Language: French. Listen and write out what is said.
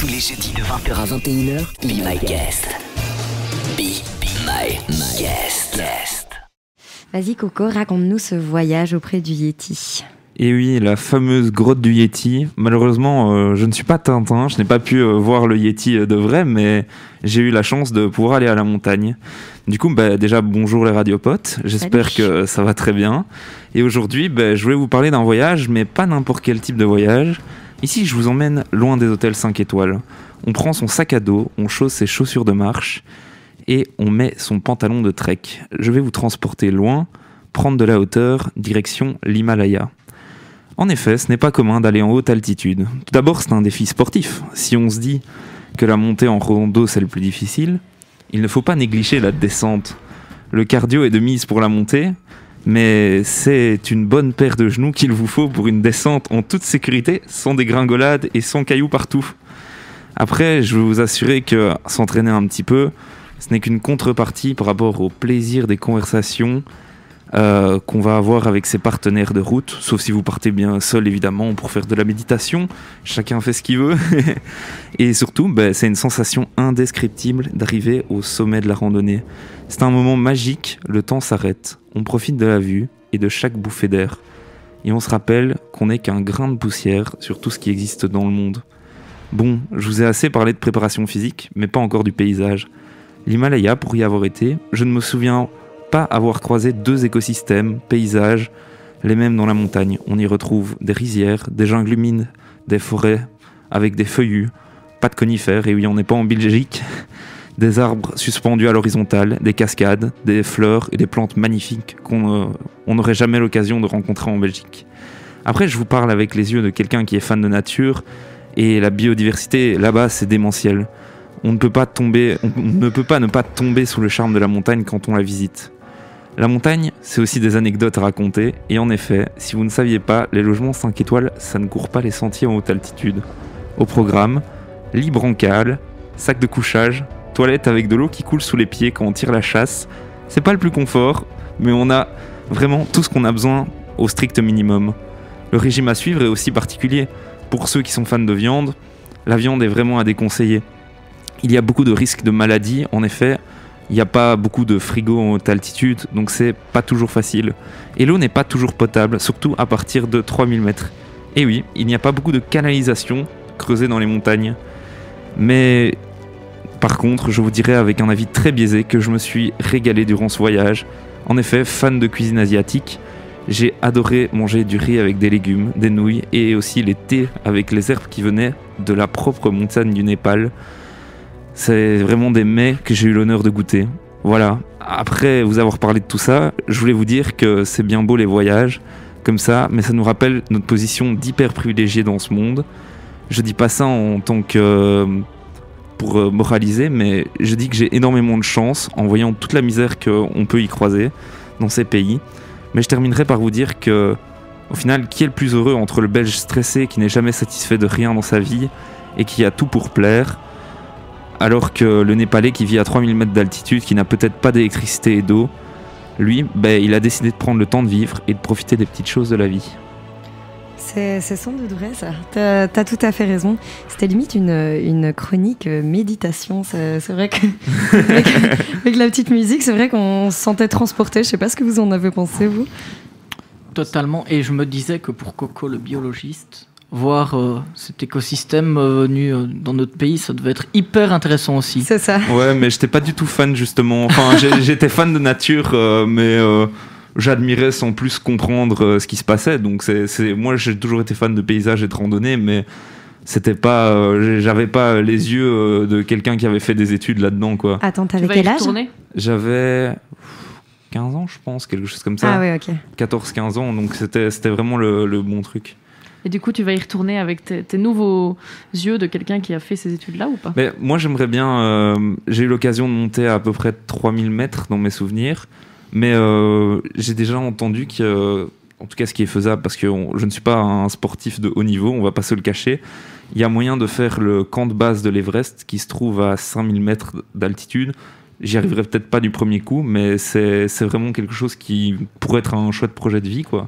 Tous les jeudis de 20h à 21h, Be My Guest. Be My Guest. Vas-y Coco, raconte-nous ce voyage auprès du Yéti. Et oui, la fameuse grotte du Yéti. Malheureusement, je ne suis pas Tintin, je n'ai pas pu voir le Yéti de vrai, mais j'ai eu la chance de pouvoir aller à la montagne. Du coup, déjà, bonjour les radiopotes, j'espère que ça va très bien. Et aujourd'hui, je voulais vous parler d'un voyage, mais pas n'importe quel type de voyage. Ici, je vous emmène loin des hôtels 5 étoiles. On prend son sac à dos, on chausse ses chaussures de marche et on met son pantalon de trek. Je vais vous transporter loin, prendre de la hauteur, direction l'Himalaya. En effet, ce n'est pas commun d'aller en haute altitude. Tout d'abord, c'est un défi sportif. Si on se dit que la montée en rando, c'est le plus difficile, il ne faut pas négliger la descente. Le cardio est de mise pour la montée, mais c'est une bonne paire de genoux qu'il vous faut pour une descente en toute sécurité, sans dégringolade et sans cailloux partout. Après, je veux vous assurer que s'entraîner un petit peu, ce n'est qu'une contrepartie par rapport au plaisir des conversations qu'on va avoir avec ses partenaires de route, sauf si vous partez bien seul évidemment pour faire de la méditation, chacun fait ce qu'il veut. Et surtout, c'est une sensation indescriptible d'arriver au sommet de la randonnée. C'est un moment magique, le temps s'arrête, on profite de la vue et de chaque bouffée d'air. Et on se rappelle qu'on n'est qu'un grain de poussière sur tout ce qui existe dans le monde. Bon, je vous ai assez parlé de préparation physique, mais pas encore du paysage. L'Himalaya, pour y avoir été, je ne me souviens pas avoir croisé deux écosystèmes, paysages, les mêmes dans la montagne. On y retrouve des rizières, des jungles humides, des forêts avec des feuillus, pas de conifères, et oui, on n'est pas en Belgique, des arbres suspendus à l'horizontale, des cascades, des fleurs et des plantes magnifiques qu'on n'aurait jamais l'occasion de rencontrer en Belgique. Après, je vous parle avec les yeux de quelqu'un qui est fan de nature, et la biodiversité, là-bas, c'est démentiel. On ne peut pas ne pas tomber sous le charme de la montagne quand on la visite. La montagne, c'est aussi des anecdotes à raconter, et en effet, si vous ne saviez pas, les logements 5 étoiles, ça ne court pas les sentiers en haute altitude. Au programme, lit brancal, sac de couchage, toilette avec de l'eau qui coule sous les pieds quand on tire la chasse. C'est pas le plus confort, mais on a vraiment tout ce qu'on a besoin au strict minimum. Le régime à suivre est aussi particulier. Pour ceux qui sont fans de viande, la viande est vraiment à déconseiller. Il y a beaucoup de risques de maladies, en effet. Il n'y a pas beaucoup de frigo en haute altitude, donc c'est pas toujours facile. Et l'eau n'est pas toujours potable, surtout à partir de 3000 mètres. Et oui, il n'y a pas beaucoup de canalisations creusées dans les montagnes. Mais par contre, je vous dirais avec un avis très biaisé que je me suis régalé durant ce voyage. En effet, fan de cuisine asiatique, j'ai adoré manger du riz avec des légumes, des nouilles et aussi les thés avec les herbes qui venaient de la propre montagne du Népal. C'est vraiment des mets que j'ai eu l'honneur de goûter. Voilà, après vous avoir parlé de tout ça, je voulais vous dire que c'est bien beau les voyages, comme ça, mais ça nous rappelle notre position d'hyper privilégié dans ce monde. Je dis pas ça en tant que pour moraliser, mais je dis que j'ai énormément de chance en voyant toute la misère qu'on peut y croiser dans ces pays. Mais je terminerai par vous dire que, au final, qui est le plus heureux entre le Belge stressé qui n'est jamais satisfait de rien dans sa vie et qui a tout pour plaire, alors que le Népalais qui vit à 3000 mètres d'altitude, qui n'a peut-être pas d'électricité et d'eau, lui, il a décidé de prendre le temps de vivre et de profiter des petites choses de la vie. C'est sans doute vrai ça, t'as tout à fait raison. C'était limite une chronique méditation, c'est vrai que avec la petite musique, c'est vrai qu'on se sentait transporté. Je sais pas ce que vous en avez pensé, vous. Totalement, et je me disais que pour Coco le biologiste, voir cet écosystème venu dans notre pays, ça devait être hyper intéressant aussi. C'est ça. Ouais, mais j'étais pas du tout fan justement. Enfin, j'étais fan de nature, mais j'admirais sans plus comprendre ce qui se passait. Donc moi, j'ai toujours été fan de paysages et de randonnée, mais c'était pas, j'avais pas les yeux de quelqu'un qui avait fait des études là-dedans, quoi. Attends, t'avais quel âge ? J'avais 15 ans, je pense, quelque chose comme ça. Ah ouais, ok. 14-15 ans, donc c'était vraiment le bon truc. Et du coup, tu vas y retourner avec tes nouveaux yeux de quelqu'un qui a fait ces études-là ou pas ? Mais moi, j'aimerais bien... j'ai eu l'occasion de monter à peu près 3000 mètres dans mes souvenirs, mais j'ai déjà entendu que, en tout cas ce qui est faisable, parce que je ne suis pas un sportif de haut niveau, on va pas se le cacher, il y a moyen de faire le camp de base de l'Everest qui se trouve à 5000 mètres d'altitude. J'y arriverai peut-être pas du premier coup, mais c'est vraiment quelque chose qui pourrait être un chouette projet de vie, quoi.